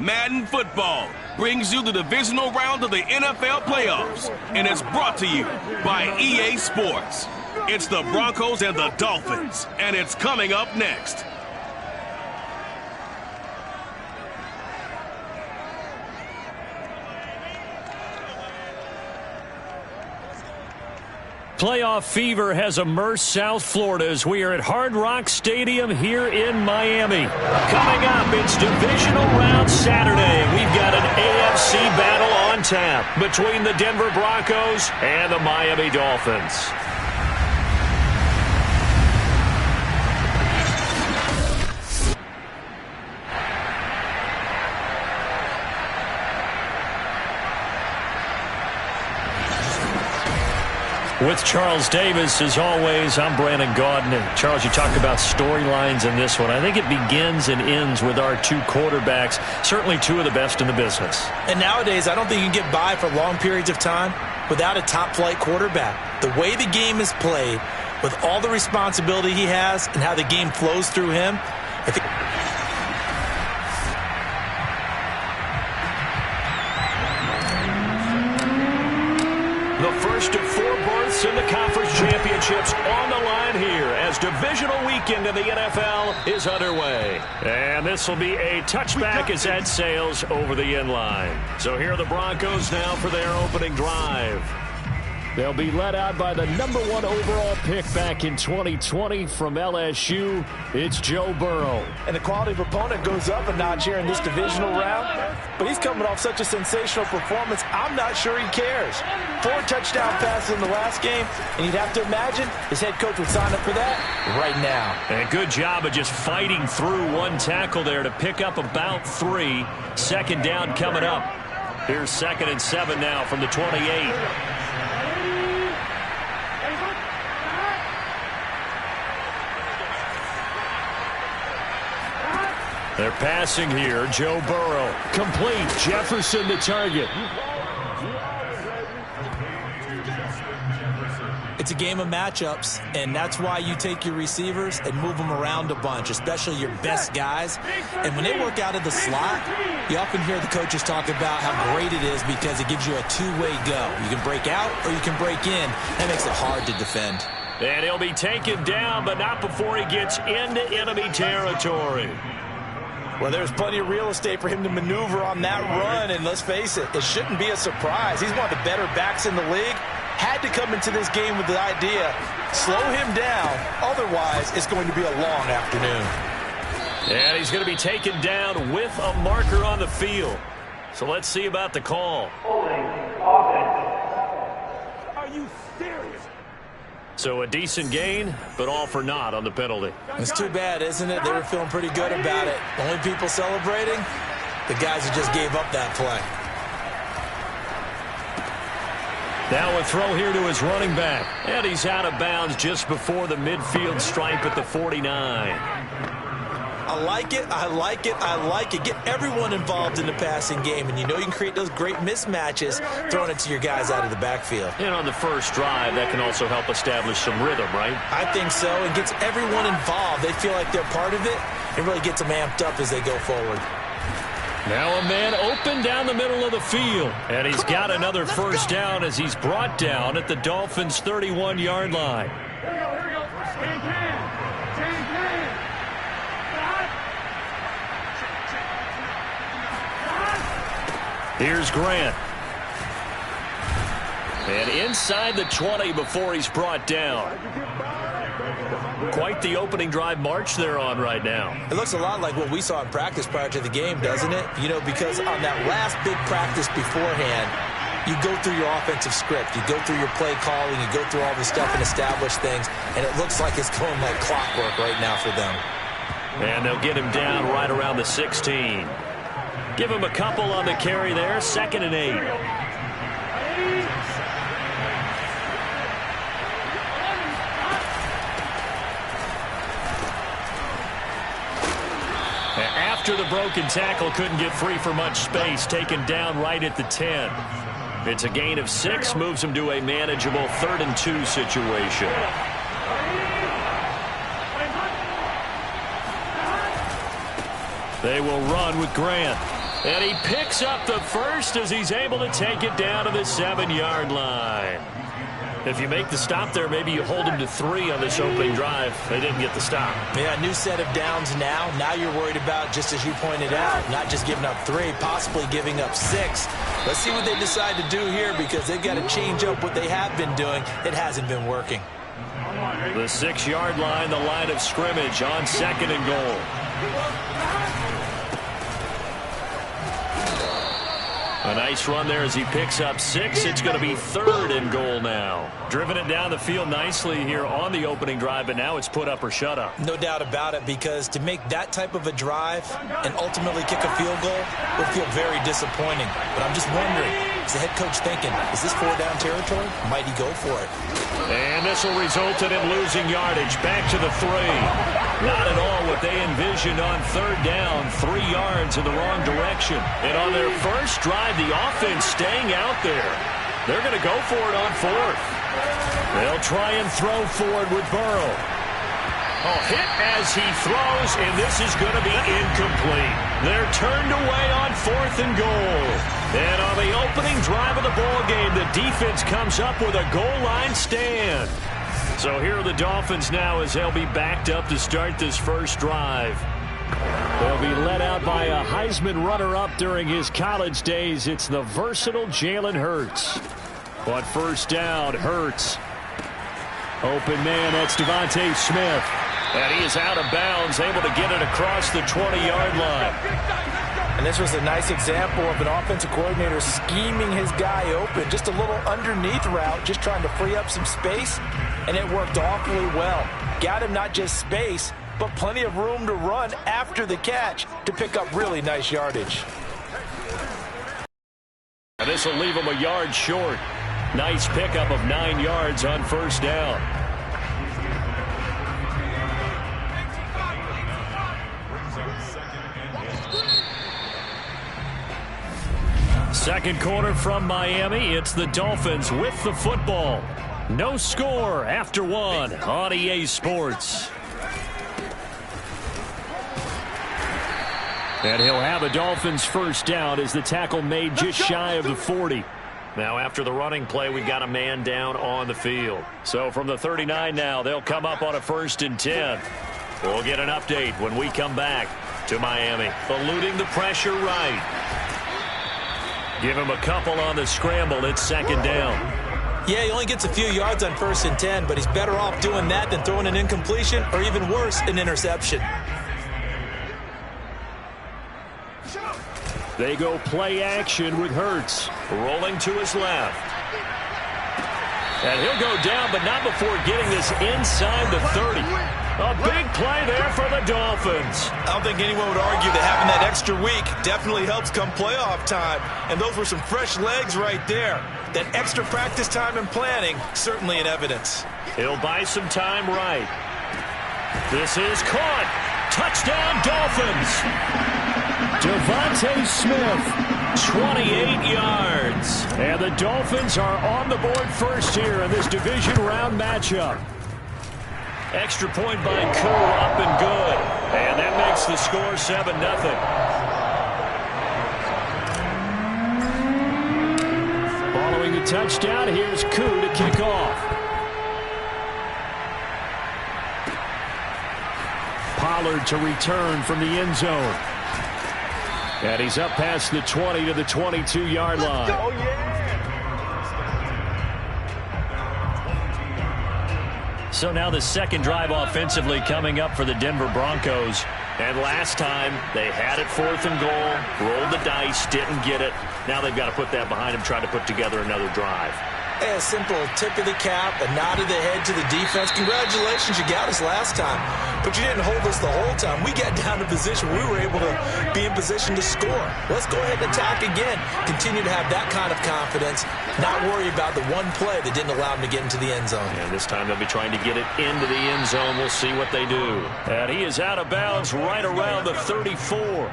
Madden Football brings you the divisional round of the NFL playoffs, and it's brought to you by EA Sports. It's the Broncos and the Dolphins, and it's coming up next. Playoff fever has immersed South Florida as we are at Hard Rock Stadium here in Miami. Coming up, it's Divisional Round Saturday. We've got an AFC battle on tap between the Denver Broncos and the Miami Dolphins. With Charles Davis, as always, I'm Brandon Gaudin. And Charles, you talk about storylines in this one. I think it begins and ends with our two quarterbacks, certainly two of the best in the business. And nowadays, I don't think you can get by for long periods of time without a top-flight quarterback. The way the game is played, with all the responsibility he has and how the game flows through him, I think... The first of four berths in the conference championships on the line here as divisional weekend in the NFL is underway. And this will be a touchback as that sails over the end line. So here are the Broncos now for their opening drive. They'll be led out by the #1 overall pick back in 2020 from LSU. It's Joe Burrow. And the quality of opponent goes up a notch here in this divisional round. But he's coming off such a sensational performance, I'm not sure he cares. 4 touchdown passes in the last game, and you'd have to imagine his head coach would sign up for that right now. And a good job of just fighting through one tackle there to pick up about 3. Second down coming up. Here's 2nd and 7 now from the 28. They're passing here. Joe Burrow. Complete. Jefferson the target. It's a game of matchups, and that's why you take your receivers and move them around a bunch, especially your best guys. And when they work out of the slot, you often hear the coaches talk about how great it is because it gives you a two-way go. You can break out or you can break in. That makes it hard to defend. And he'll be taken down, but not before he gets into enemy territory. Well, there's plenty of real estate for him to maneuver on that run, and let's face it, it shouldn't be a surprise. He's one of the better backs in the league. Had to come into this game with the idea, slow him down, otherwise it's going to be a long afternoon. And he's going to be taken down with a marker on the field. So let's see about the call. Are you serious? So a decent gain, but all for naught on the penalty. It's too bad, isn't it? They were feeling pretty good about it. Only people celebrating, the guys who just gave up that play. Now a throw here to his running back. And he's out of bounds just before the midfield stripe at the 49. I like it, I like it, I like it. Get everyone involved in the passing game, and you know you can create those great mismatches throwing it to your guys out of the backfield. And on the first drive, that can also help establish some rhythm, right? I think so. It gets everyone involved. They feel like they're part of it. It really gets them amped up as they go forward. Now a man open down the middle of the field. And he's got another first down as he's brought down at the Dolphins' 31-yard line. Here we go. Change hands. Change hands. Here's Grant. And inside the 20 before he's brought down. Quite the opening drive march they're on right now. It looks a lot like what we saw in practice prior to the game, doesn't it? You know, because on that last big practice beforehand, you go through your offensive script. You go through your play calling. You go through all the stuff and establish things. And it looks like it's going like clockwork right now for them. And they'll get him down right around the 16. Give him a couple on the carry there. 2nd and 8. After the broken tackle, couldn't get free for much space. Taken down right at the 10. It's a gain of 6. Moves him to a manageable 3rd and 2 situation. They will run with Grant. And he picks up the first as he's able to take it down to the 7-yard line. If you make the stop there, maybe you hold him to 3 on this opening drive. They didn't get the stop. Yeah, new set of downs now. Now you're worried about, just as you pointed out, not just giving up 3, possibly giving up 6. Let's see what they decide to do here, because they've got to change up what they have been doing. It hasn't been working. The 6-yard line, the line of scrimmage on 2nd and goal. A nice run there as he picks up 6. It's going to be 3rd and goal now. Driven it down the field nicely here on the opening drive, but now it's put up or shut up. No doubt about it, because to make that type of a drive and ultimately kick a field goal would feel very disappointing. But I'm just wondering, is the head coach thinking, is this 4-down territory? Might he go for it? And this will result in him losing yardage. Back to the 3. Not at all what they envisioned on 3rd down. 3 yards in the wrong direction. And on their first drive, the offense staying out there. They're going to go for it on 4th. They'll try and throw forward with Burrow. Oh, hit as he throws, and this is going to be incomplete. They're turned away on 4th and goal. And on the opening drive of the ball game, the defense comes up with a goal line stand. So here are the Dolphins now as they'll be backed up to start this first drive. They'll be led out by a Heisman runner-up during his college days. It's the versatile Jalen Hurts. But first down, Hurts. Open man, that's Devontae Smith. And he is out of bounds, able to get it across the 20-yard line. And this was a nice example of an offensive coordinator scheming his guy open. Just a little underneath route, just trying to free up some space. And it worked awfully well. Got him not just space, but plenty of room to run after the catch to pick up really nice yardage. And this will leave him a yard short. Nice pickup of 9 yards on first down. Second quarter from Miami. It's the Dolphins with the football. No score after 1 on EA Sports. And he'll have a Dolphins first down as the tackle made just shy of the 40. Now after the running play, we've got a man down on the field. So from the 39 now, they'll come up on a 1st and 10. We'll get an update when we come back to Miami. Eluding the pressure right. Give him a couple on the scramble. It's 2nd down. Yeah, he only gets a few yards on 1st and 10, but he's better off doing that than throwing an incompletion or even worse, an interception. They go play action with Hurts. Rolling to his left. And he'll go down, but not before getting this inside the 30. A big play there for the Dolphins. I don't think anyone would argue that having that extra week definitely helps come playoff time. And those were some fresh legs right there. That extra practice time and planning, certainly in evidence. He'll buy some time right. This is caught. Touchdown, Dolphins. Devontae Smith, 28 yards. And the Dolphins are on the board first here in this division round matchup. Extra point by Koo, up and good. And that makes the score 7-0. Following the touchdown, here's Koo to kick off. Pollard to return from the end zone. And he's up past the 20 to the 22-yard line. Oh, yeah. So now the second drive offensively coming up for the Denver Broncos. And last time they had it 4th and goal, rolled the dice, didn't get it. Now they've got to put that behind them, try to put together another drive. A simple tip of the cap, a nod of the head to the defense. Congratulations, you got us last time. But you didn't hold us the whole time. We got down to position. We were able to be in position to score. Let's go ahead and attack again. Continue to have that kind of confidence. Not worry about the one play that didn't allow them to get into the end zone. And this time they'll be trying to get it into the end zone. We'll see what they do. And he is out of bounds right around the 34.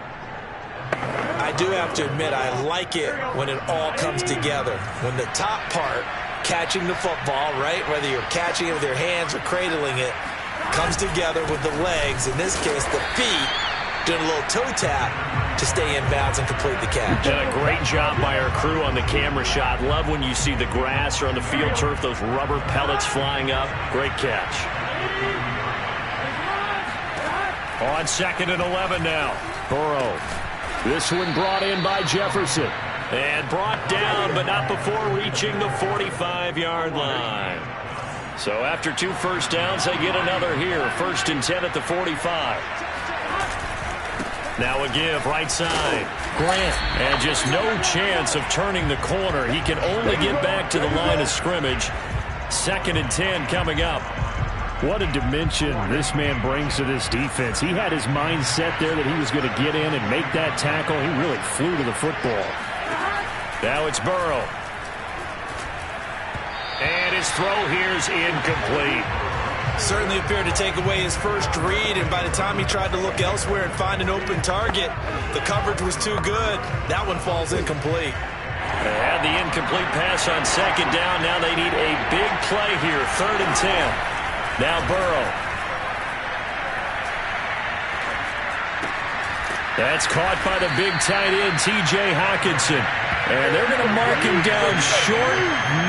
I do have to admit, I like it when it all comes together. When the top part, catching the football, right, whether you're catching it with your hands or cradling it, comes together with the legs, in this case the feet, doing a little toe tap to stay in bounds and complete the catch. And a great job by our crew on the camera shot. Love when you see the grass or on the field turf, those rubber pellets flying up. Great catch. On 2nd and 11 now. Burrow. This one brought in by Jefferson. And brought down, but not before reaching the 45-yard line. So after 2 first downs, they get another here. 1st and 10 at the 45. Now a give, right side. Grant. And just no chance of turning the corner. He can only get back to the line of scrimmage. 2nd and 10 coming up. What a dimension this man brings to this defense. He had his mind set there that he was going to get in and make that tackle. He really flew to the football. Now it's Burrow. And his throw here is incomplete. Certainly appeared to take away his first read, and by the time he tried to look elsewhere and find an open target, the coverage was too good. That one falls incomplete. They had the incomplete pass on 2nd down. Now they need a big play here. 3rd and 10. Now Burrow. That's caught by the big tight end, T.J. Hockenson. And they're going to mark him down short,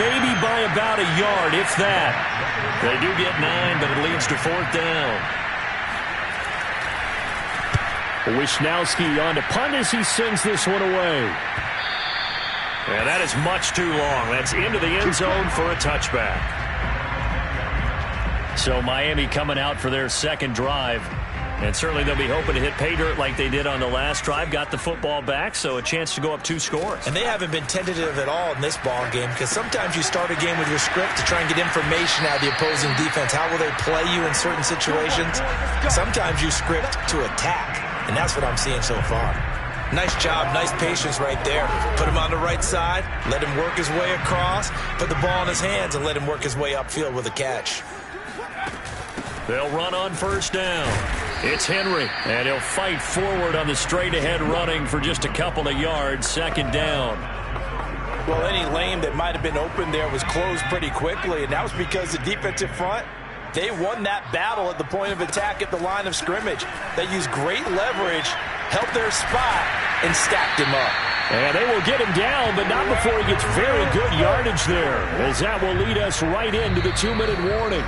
maybe by about a yard, if that. They do get 9, but it leads to 4th down. Wisnowski on to punt as he sends this one away. And that is much too long. That's into the end zone for a touchback. So Miami coming out for their 2nd drive. And certainly they'll be hoping to hit pay dirt like they did on the last drive. Got the football back, so a chance to go up 2 scores. And they haven't been tentative at all in this ball game, because sometimes you start a game with your script to try and get information out of the opposing defense. How will they play you in certain situations? Sometimes you script to attack, and that's what I'm seeing so far. Nice job, nice patience right there. Put him on the right side, let him work his way across, put the ball in his hands, and let him work his way upfield with a catch. They'll run on 1st down. It's Henry, and he'll fight forward on the straight-ahead running for just a couple of yards. 2nd down. Well, any lane that might have been open there was closed pretty quickly, and that was because the defensive front, they won that battle at the point of attack at the line of scrimmage. They used great leverage, held their spot, and stacked him up. And they will get him down, but not before he gets very good yardage there, as that will lead us right into the 2-minute warning.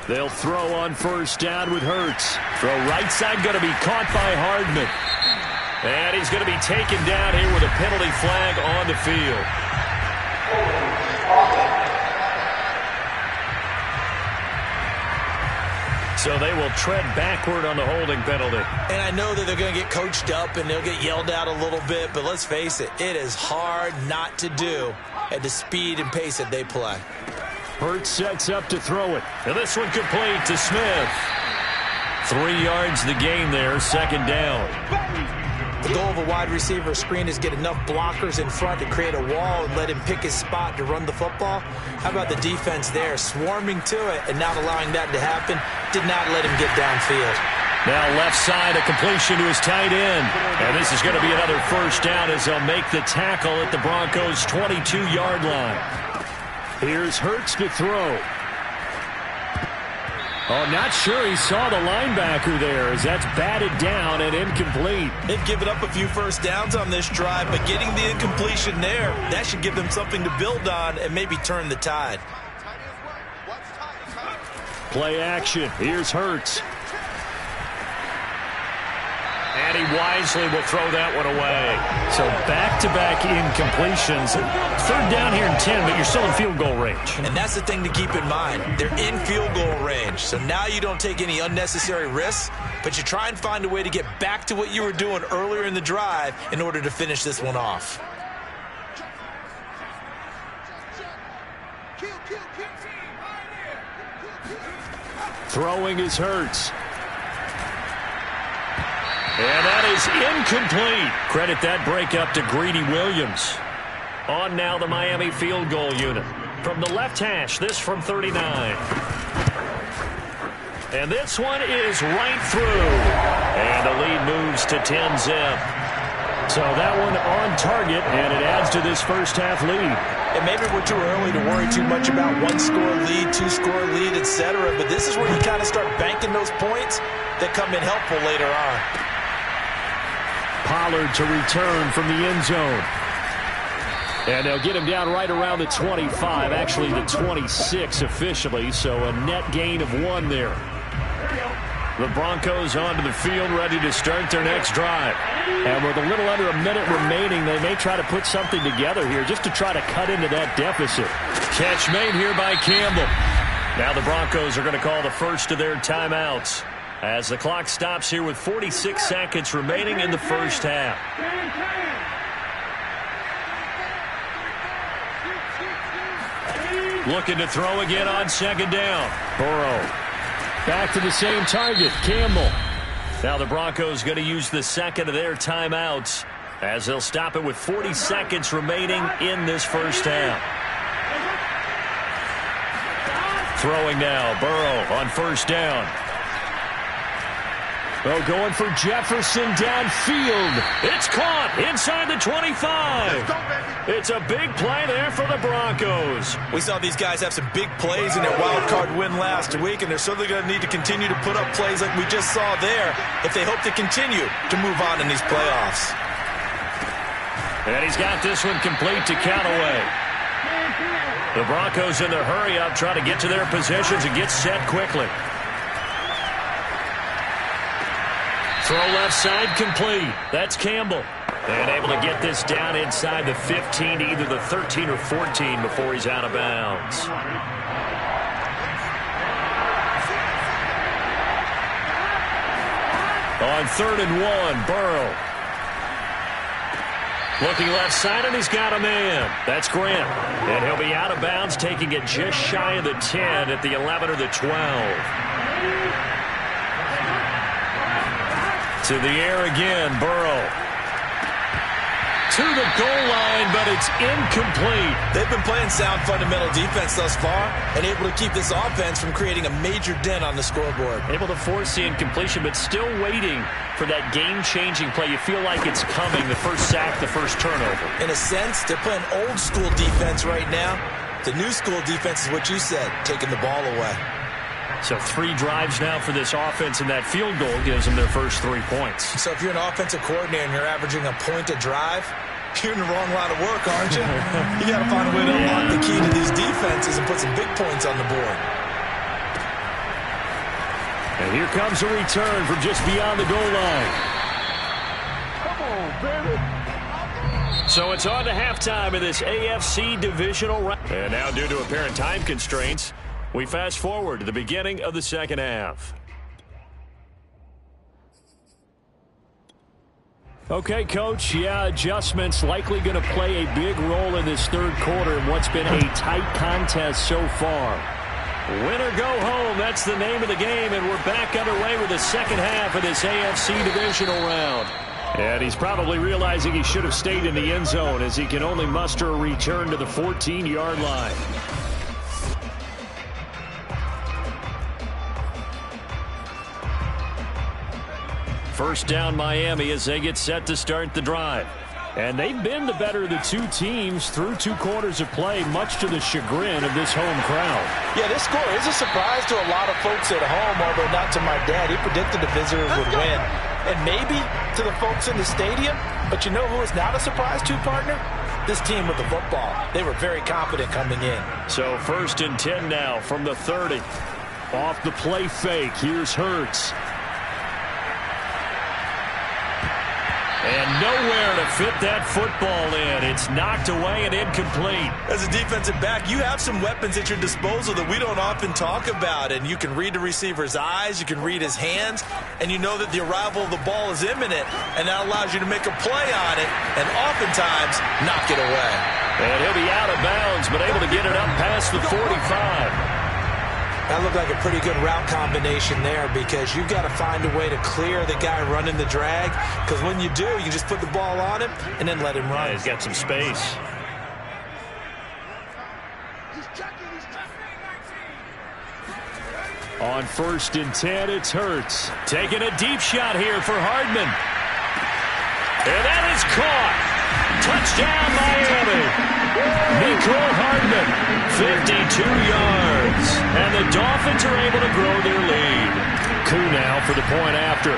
They'll throw on 1st down with Hurts. Throw right side going to be caught by Hardman. And he's going to be taken down here with a penalty flag on the field. So they will tread backward on the holding penalty. And I know that they're going to get coached up and they'll get yelled at a little bit, but let's face it, it is hard not to do at the speed and pace that they play. Hurts sets up to throw it. And this one complete to Smith. 3 yards the gain there, 2nd down. The goal of a wide receiver screen is get enough blockers in front to create a wall and let him pick his spot to run the football. How about the defense there, swarming to it and not allowing that to happen? Did not let him get downfield. Now left side, a completion to his tight end. And this is going to be another 1st down as they'll make the tackle at the Broncos' 22-yard line. Here's Hurts to throw. Oh, not sure he saw the linebacker there as that's batted down and incomplete. They've given up a few 1st downs on this drive, but getting the incompletion there, that should give them something to build on and maybe turn the tide. Play action. Here's Hurts. And he wisely will throw that one away. So back-to-back incompletions. 3rd down here and 10, but you're still in field goal range. And that's the thing to keep in mind. They're in field goal range. So now you don't take any unnecessary risks, but you try and find a way to get back to what you were doing earlier in the drive in order to finish this one off. Throwing is Hurts. And that is incomplete. Credit that breakup to Greedy Williams. On now the Miami field goal unit. From the left hash, this from 39. And this one is right through. And the lead moves to 10-zip. So that one on target, and it adds to this first-half lead. And maybe we're too early to worry too much about one-score lead, two-score lead, etc. But this is where you kind of start banking those points that come in helpful later on. Pollard to return from the end zone. And they'll get him down right around the 25, actually the 26 officially, so a net gain of 1 there. The Broncos onto the field, ready to start their next drive. And with a little under a minute remaining, they may try to put something together here just to try to cut into that deficit. Catch made here by Campbell. Now the Broncos are going to call the first of their timeouts as the clock stops here with 46 seconds remaining in the first half. Looking to throw again on second down. Burrow back to the same target, Campbell. Now the Broncos going to use the second of their timeouts as they'll stop it with 40 seconds remaining in this first half. Throwing now, Burrow on first down. Oh, going for Jefferson downfield. It's caught inside the 25. It's a big play there for the Broncos. We saw these guys have some big plays in their wild card win last week, and they're certainly going to need to continue to put up plays like we just saw there if they hope to continue to move on in these playoffs. And he's got this one complete to Callaway. The Broncos in their hurry-up try to get to their positions and get set quickly. Throw left side complete. That's Campbell. And able to get this down inside the 15 to either the 13 or 14 before he's out of bounds. On 3rd and 1, Burrow. Looking left side, and he's got a man. That's Grant. And he'll be out of bounds, taking it just shy of the 10 at the 11 or the 12. To the air again, Burrow. To the goal line, but it's incomplete. They've been playing sound fundamental defense thus far and able to keep this offense from creating a major dent on the scoreboard. Able to force the incompletion, but still waiting for that game-changing play. You feel like it's coming, the first sack, the first turnover. In a sense, they're playing old-school defense right now. The new-school defense is what you said, taking the ball away. So 3 drives now for this offense, and that field goal gives them their first 3 points. So if you're an offensive coordinator and you're averaging a point a drive, you're in the wrong line of work, aren't you? You got to find a way to unlock the key to these defenses and put some big points on the board. And here comes a return from just beyond the goal line. Come on, baby. So it's on to halftime in this AFC divisional round. And now, due to apparent time constraints, we fast forward to the beginning of the second half. Okay, Coach, yeah, adjustments likely going to play a big role in this third quarter in what's been a tight contest so far. Win or go home, that's the name of the game, and we're back underway with the second half of this AFC divisional round. And he's probably realizing he should have stayed in the end zone as he can only muster a return to the 14-yard line. First down Miami as they get set to start the drive. And they've been the better of the two teams through 2 quarters of play, much to the chagrin of this home crowd. Yeah, this score is a surprise to a lot of folks at home, although not to my dad. He predicted the visitors would win. And maybe to the folks in the stadium. But you know who is not a surprise to, partner? This team with the football. They were very confident coming in. So 1st and 10 now from the 30. Off the play fake, here's Hurts. And nowhere to fit that football in. It's knocked away and incomplete. As a defensive back, you have some weapons at your disposal that we don't often talk about. And you can read the receiver's eyes, you can read his hands, and you know that the arrival of the ball is imminent, and that allows you to make a play on it and oftentimes knock it away. And he'll be out of bounds, but able to get it up past the 45. That looked like a pretty good route combination there because you've got to find a way to clear the guy running the drag, because when you do, you just put the ball on him and then let him run. Yeah, he's got some space. On 1st and 10, it's Hurts. Taking a deep shot here for Hardman. And that is caught. Touchdown, Miami. Nicole Hardman, 52 yards. And the Dolphins are able to grow their lead. Koo now for the point after.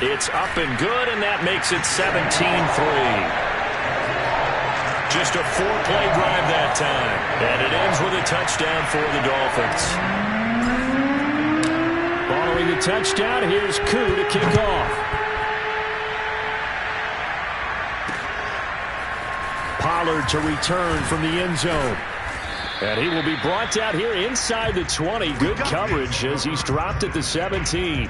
It's up and good, and that makes it 17-3. Just a 4-play drive that time. And it ends with a touchdown for the Dolphins. Following the touchdown, here's Koo to kick off. Pollard to return from the end zone. And he will be brought down here inside the 20. Good coverage as he's dropped at the 17.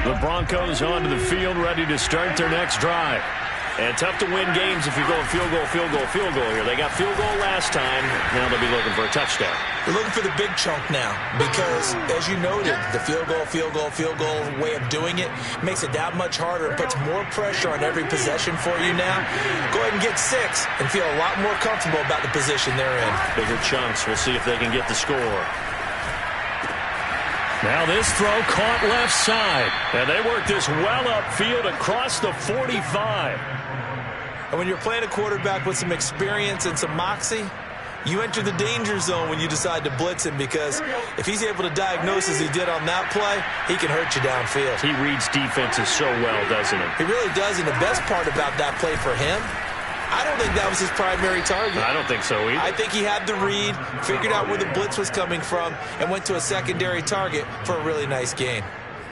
The Broncos onto the field, ready to start their next drive. And tough to win games if you're going field goal, field goal, field goal here. They got field goal last time. Now they'll be looking for a touchdown. They're looking for the big chunk now because, as you noted, the field goal way of doing it makes it that much harder and puts more pressure on every possession for you now. Go ahead and get 6 and feel a lot more comfortable about the position they're in. Bigger chunks. We'll see if they can get the score. Now this throw caught left side. And they work this well upfield across the 45. And when you're playing a quarterback with some experience and some moxie, you enter the danger zone when you decide to blitz him because if he's able to diagnose as he did on that play, he can hurt you downfield. He reads defenses so well, doesn't he? He really does, and the best part about that play for him, I don't think that was his primary target. I don't think so either. I think he had the read, figured out where the blitz was coming from, and went to a secondary target for a really nice gain.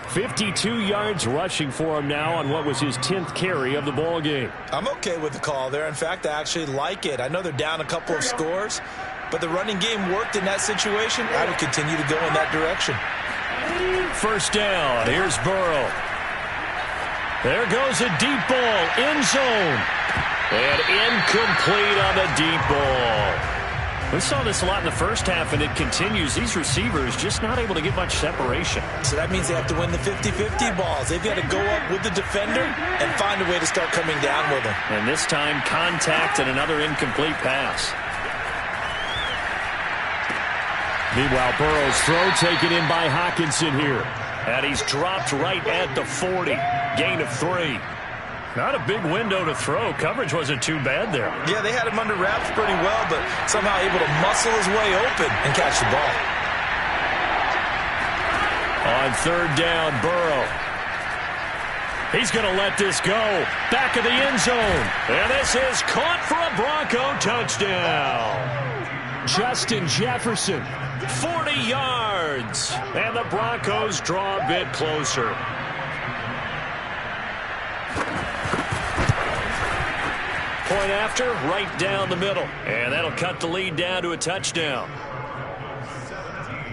52 yards rushing for him now on what was his 10th carry of the ball game. I'm okay with the call there. In fact, I actually like it. I know they're down a couple of scores, but the running game worked in that situation. I would continue to go in that direction. First down. Here's Burrow. There goes a deep ball. End zone. And incomplete on the deep ball. We saw this a lot in the first half, and it continues. These receivers just not able to get much separation. So that means they have to win the 50-50 balls. They've got to go up with the defender and find a way to start coming down with them. And this time, contact and another incomplete pass. Meanwhile, Burrow's throw taken in by Hockenson here. And he's dropped right at the 40. Gain of 3. Not a big window to throw. Coverage wasn't too bad there. Yeah, they had him under wraps pretty well, but somehow able to muscle his way open and catch the ball. On third down, Burrow. He's going to let this go. Back of the end zone. And this is caught for a Bronco touchdown. Justin Jefferson. 40 yards. And the Broncos draw a bit closer. Point after, right down the middle. And that'll cut the lead down to a touchdown.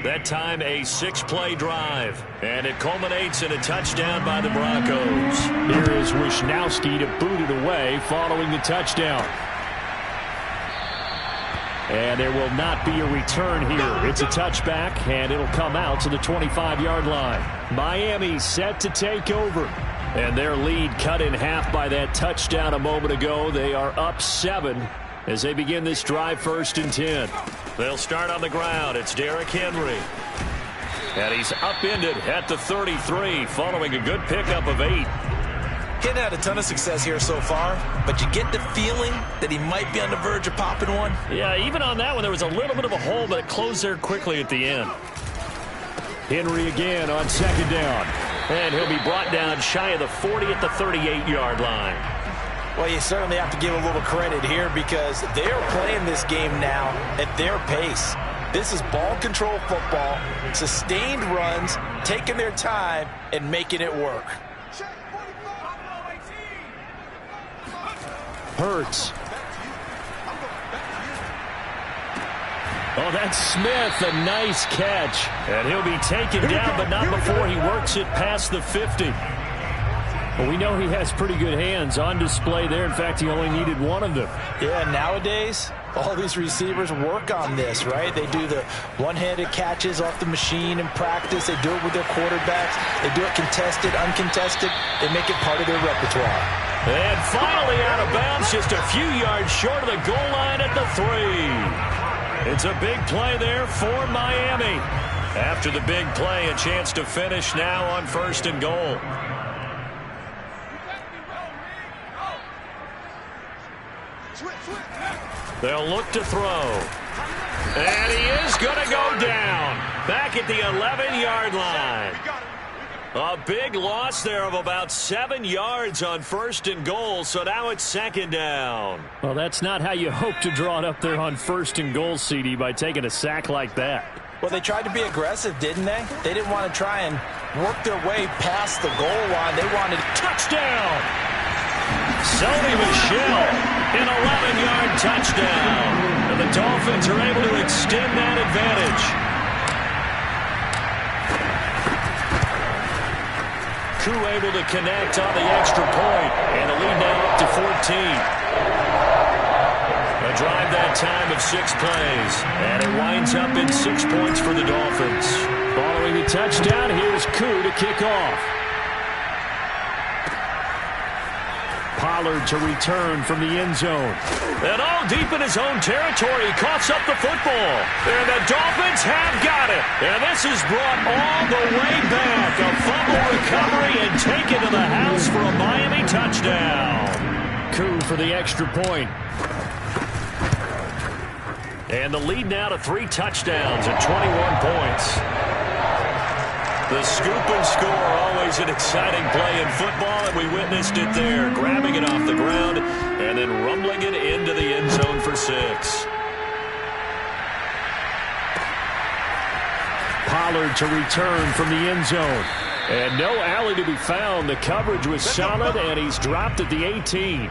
That time a 6-play drive. And it culminates in a touchdown by the Broncos. Here is Wisnowski to boot it away following the touchdown. And there will not be a return here. It's a touchback, and it'll come out to the 25-yard line. Miami set to take over. And their lead cut in half by that touchdown a moment ago. They are up 7 as they begin this drive 1st and 10. They'll start on the ground. It's Derrick Henry. And he's upended at the 33 following a good pickup of 8. Hadn't had a ton of success here so far, but you get the feeling that he might be on the verge of popping one. Yeah, even on that one, there was a little bit of a hole, but it closed there quickly at the end. Henry again on second down. And he'll be brought down shy of the 40 at the 38-yard line. Well, you certainly have to give a little credit here because they're playing this game now at their pace. This is ball control football, sustained runs, taking their time, and making it work. Hurts. Oh, that's Smith, a nice catch. And he'll be taken down, but not before he works it past the 50. Well, we know he has pretty good hands on display there. In fact, he only needed one of them. Yeah, nowadays, all these receivers work on this, right? They do the one-handed catches off the machine in practice. They do it with their quarterbacks. They do it contested, uncontested. They make it part of their repertoire. And finally out of bounds, just a few yards short of the goal line at the 3. It's a big play there for Miami. After the big play, a chance to finish now on 1st and goal. They'll look to throw. And he is going to go down. Back at the 11-yard line. A big loss there of about 7 yards on 1st and goal, so now it's 2nd down. Well, that's not how you hope to draw it up there on 1st and goal, CD, by taking a sack like that. Well, they tried to be aggressive, didn't they? They didn't want to try and work their way past the goal line. They wanted touchdown. Sony Michel, an 11-yard touchdown. And the Dolphins are able to extend that advantage. Koo able to connect on the extra point, and the lead now up to 14. A drive that time of 6 plays, and it winds up in 6 points for the Dolphins. Following the touchdown, here's Koo to kick off. Pollard to return from the end zone. And all deep in his own territory, he coughs up the football. And the Dolphins have got it. And this is brought all the way back. A fumble recovery and taken to the house for a Miami touchdown. Koo for the extra point. And the lead now to 3 touchdowns and 21 points. The scoop and score, always an exciting play in football, and we witnessed it there, grabbing it off the ground and then rumbling it into the end zone for 6. Pollard to return from the end zone. And no alley to be found. The coverage was solid, and he's dropped at the 18.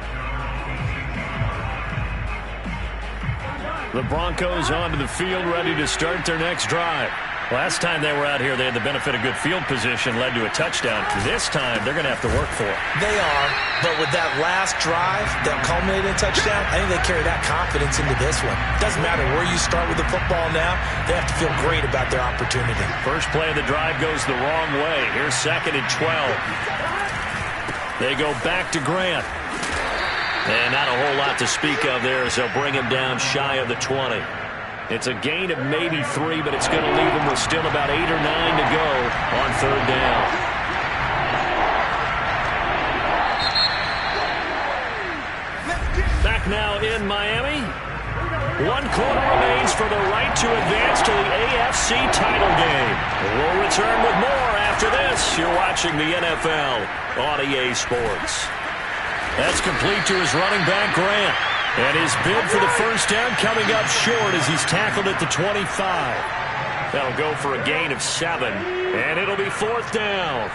The Broncos onto the field, ready to start their next drive. Last time they were out here, they had the benefit of good field position, led to a touchdown. This time, they're going to have to work for it. They are, but with that last drive that culminated in a touchdown, I think they carry that confidence into this one. Doesn't matter where you start with the football now, they have to feel great about their opportunity. First play of the drive goes the wrong way. Here's 2nd and 12. They go back to Grant. And not a whole lot to speak of there as they'll bring him down shy of the 20. It's a gain of maybe 3, but it's going to leave him with still about 8 or 9 to go on 3rd down. Back now in Miami. 1 quarter remains for the right to advance to the AFC title game. We'll return with more after this. You're watching the NFL on EA Sports. That's complete to his running back, Grant. And his bid for the first down coming up short as he's tackled at the 25. That'll go for a gain of 7. And it'll be 4th down.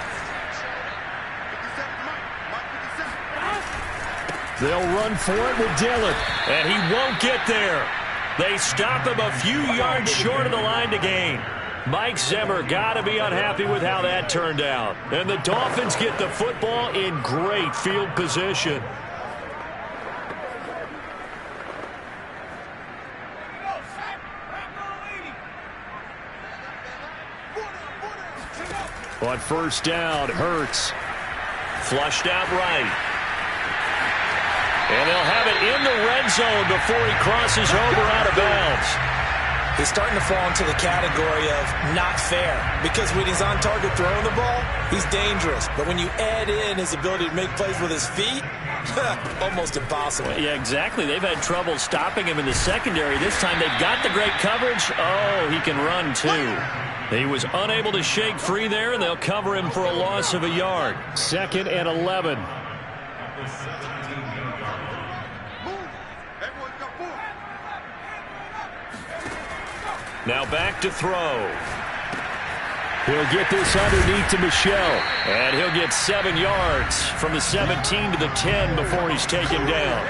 They'll run for it with Dillon. And he won't get there. They stop him a few yards short of the line to gain. Mike Zimmer got to be unhappy with how that turned out. And the Dolphins get the football in great field position. On first down, Hurts. Flushed out right. And they'll have it in the red zone before he crosses over out of bounds. He's starting to fall into the category of not fair, because when he's on target throwing the ball, he's dangerous. But when you add in his ability to make plays with his feet, almost impossible. Yeah, exactly. They've had trouble stopping him in the secondary. This time they've got the great coverage. Oh, he can run too. He was unable to shake free there, and they'll cover him for a loss of a yard. 2nd and 11. Now back to throw. He'll get this underneath to Michel. And he'll get 7 yards from the 17 to the 10 before he's taken down.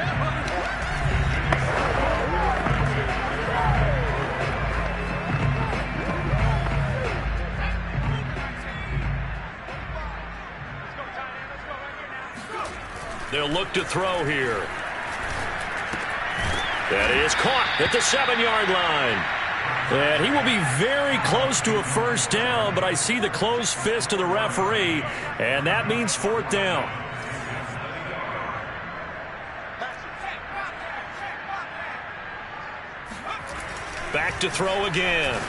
They'll look to throw here. That is caught at the 7-yard line. And he will be very close to a first down, but I see the closed fist of the referee, and that means 4th down. Back to throw again.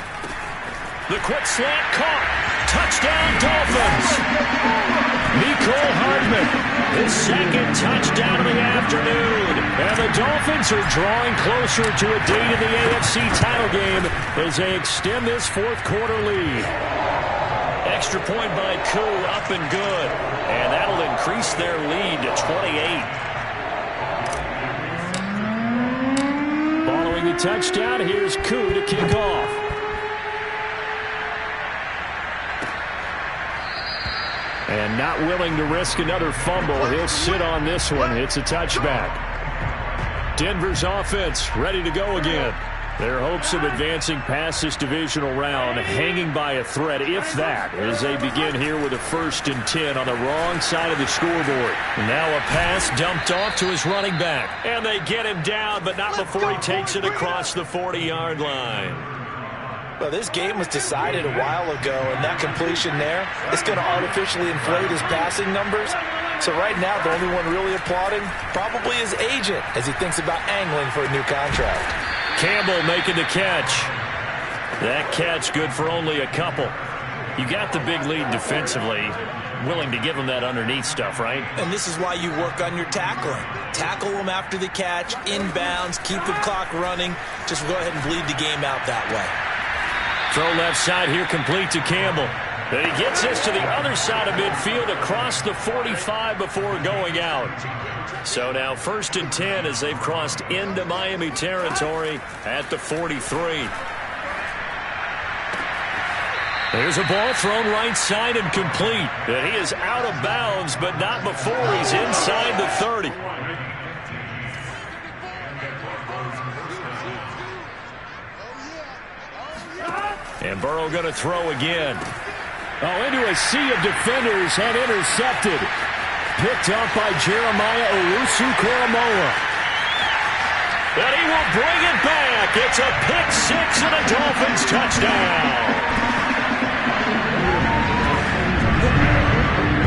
The quick slant caught. Touchdown, Dolphins. Mecole Hardman, his second touchdown of the afternoon. And the Dolphins are drawing closer to a date in the AFC title game as they extend this fourth quarter lead. Extra point by Koo, up and good. And that'll increase their lead to 28. Following the touchdown, here's Koo to kick off. And not willing to risk another fumble. He'll sit on this one. It's a touchback. Denver's offense ready to go again. Their hopes of advancing past this divisional round hanging by a thread, if that, as they begin here with a 1st and 10 on the wrong side of the scoreboard. Now a pass dumped off to his running back. And they get him down, but not before he takes it across the 40-yard line. Well, this game was decided a while ago, and that completion there is going to artificially inflate his passing numbers. So right now, the only one really applauding probably his agent as he thinks about angling for a new contract. Campbell making the catch. That catch good for only a couple. You got the big lead defensively. Willing to give him that underneath stuff, right? And this is why you work on your tackling. Tackle them after the catch, inbounds, keep the clock running. Just go ahead and bleed the game out that way. Throw left side here, complete to Campbell. And he gets this to the other side of midfield across the 45 before going out. So now 1st and 10 as they've crossed into Miami territory at the 43. There's a ball thrown right side and complete. And he is out of bounds, but not before he's inside the 30. And Burrow going to throw again. Oh, into a sea of defenders and intercepted. Picked up by Jeremiah Owusu-Koramoah. And he will bring it back. It's a pick six and a Dolphins touchdown.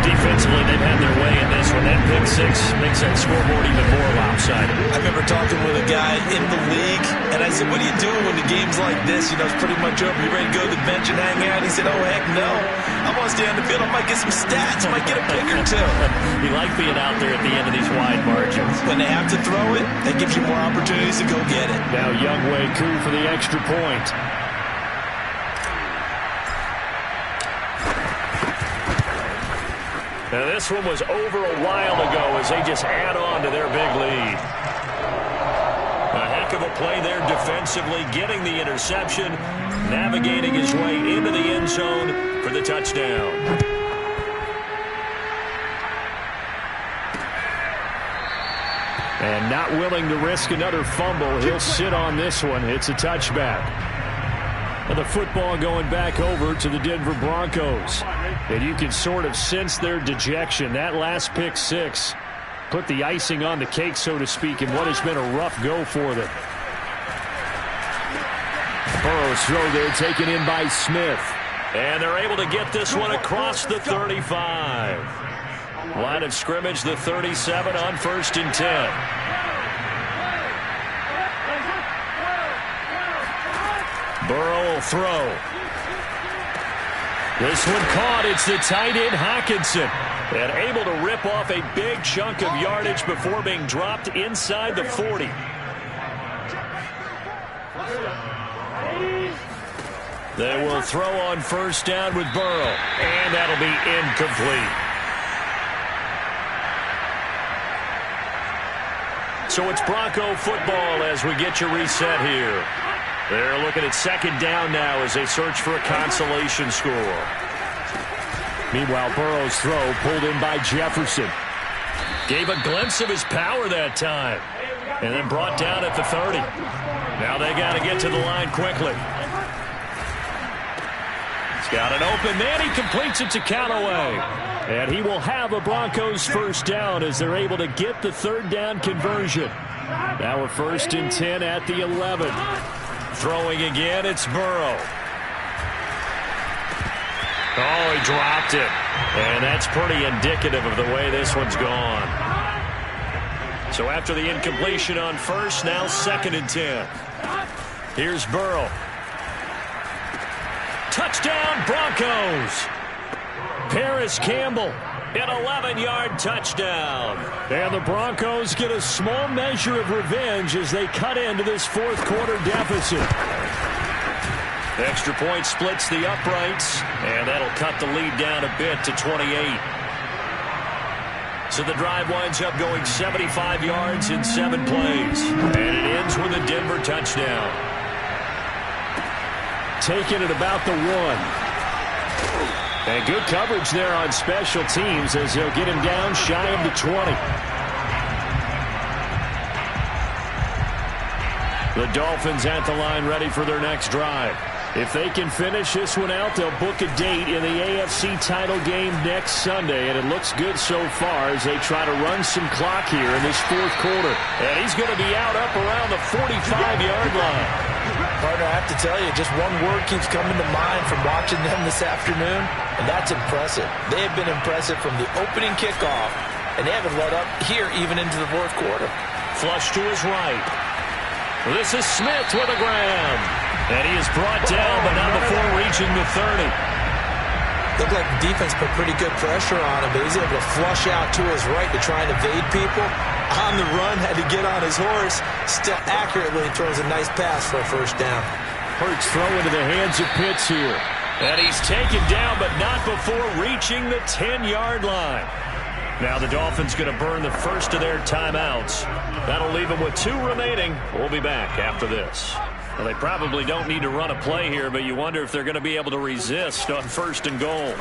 Defensively, they've had their way in this one. That pick six makes that scoreboard even more lopsided. I remember talking with a guy in the league, and I said, what are you doing when the game's like this? You know, it's pretty much over. You ready to go to the bench and hang out? He said, oh, heck no. I want to stay on the field. I might get some stats. I might get a pick or two. You like being out there at the end of these wide margins. When they have to throw it, that gives you more opportunities to go get it. Now Younghoe Koo for the extra point. Now this one was over a while ago as they just add on to their big lead. A heck of a play there defensively, getting the interception, navigating his way into the end zone for the touchdown. And not willing to risk another fumble. He'll sit on this one. It's a touchback. And the football going back over to the Denver Broncos. And you can sort of sense their dejection. That last pick six put the icing on the cake, so to speak, in what has been a rough go for them. Burrow's throw there taken in by Smith. And they're able to get this one across the 35. Line of scrimmage, the 37 on 1st and 10. Burrow will throw. This one caught. It's the tight end Hockenson. And able to rip off a big chunk of yardage before being dropped inside the 40. They will throw on 1st down with Burrow. And that'll be incomplete. So it's Bronco football as we get you reset here. They're looking at 2nd down now as they search for a consolation score. Meanwhile, Burrow's throw pulled in by Jefferson. Gave a glimpse of his power that time. And then brought down at the 30. Now they got to get to the line quickly. He's got an open man. He completes it to Callaway. And he will have a Broncos 1st down as they're able to get the 3rd down conversion. Now a 1st and 10 at the 11. Throwing again, it's Burrow. Oh, he dropped it. And that's pretty indicative of the way this one's gone. So after the incompletion on 1st, now 2nd and 10. Here's Burrow. Touchdown, Broncos. Paris Campbell, an 11-yard touchdown. And the Broncos get a small measure of revenge as they cut into this fourth quarter deficit. Extra point splits the uprights, and that'll cut the lead down a bit to 28. So the drive winds up going 75 yards in 7 plays. And it ends with a Denver touchdown. Taking it about the 1. And good coverage there on special teams as they'll get him down shy of the 20. The Dolphins at the line ready for their next drive. If they can finish this one out, they'll book a date in the AFC title game next Sunday. And it looks good so far as they try to run some clock here in this fourth quarter. And he's going to be out up around the 45-yard line. Partner, I have to tell you, just one word keeps coming to mind from watching them this afternoon, and that's impressive. They have been impressive from the opening kickoff, and they haven't let up here even into the fourth quarter. Flush to his right. This is Smith with a grab. And he is brought down, but not before reaching the 30. Looked like the defense put pretty good pressure on him, but he's able to flush out to his right to try and evade people. On the run, had to get on his horse. Still accurately throws a nice pass for a first down. Hurts throw into the hands of Pitts here. And he's taken down, but not before reaching the 10-yard line. Now the Dolphins going to burn the first of their timeouts. That'll leave them with 2 remaining. We'll be back after this. Well, they probably don't need to run a play here, but you wonder if they're going to be able to resist on 1st and goal.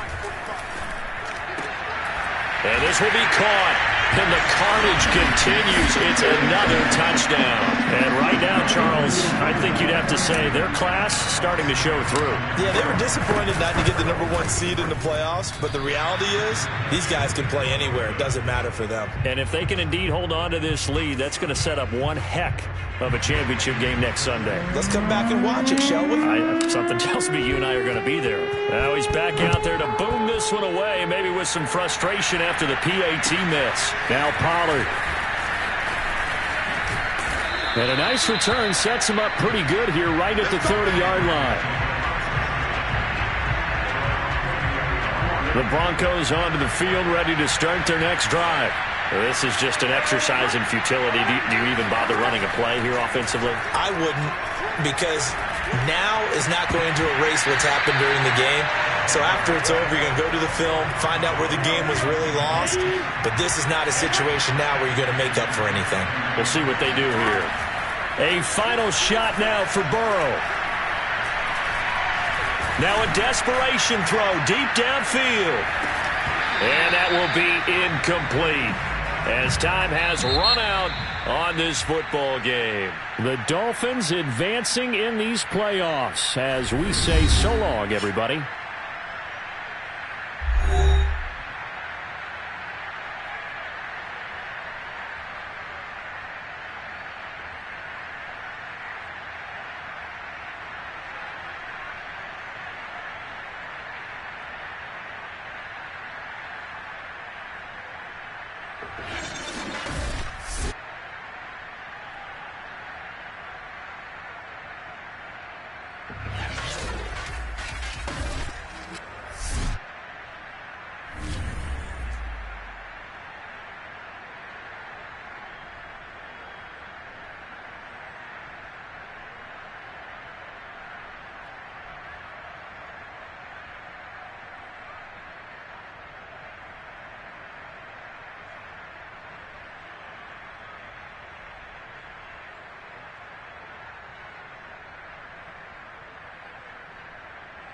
And this will be caught. And the carnage continues. It's another touchdown. And right now, Charles, I think you'd have to say their class starting to show through. Yeah, they were disappointed not to get the #1 seed in the playoffs, but the reality is these guys can play anywhere. It doesn't matter for them. And if they can indeed hold on to this lead, that's going to set up one heck of a championship game next Sunday. Let's come back and watch it, shall we? Something tells me you and I are going to be there. Now he's back out there to boom this one away, maybe with some frustration after the PAT miss. Now Pollard. And a nice return sets him up pretty good here right at the 30-yard line. The Broncos onto the field ready to start their next drive. This is just an exercise in futility. Do you even bother running a play here offensively? I wouldn't, because now is not going to erase what's happened during the game. So after it's over, you're going to go to the film, find out where the game was really lost. But this is not a situation now where you're going to make up for anything. We'll see what they do here. A final shot now for Burrow. Now a desperation throw deep downfield. And that will be incomplete, as time has run out on this football game. The Dolphins advancing in these playoffs as we say so long, everybody.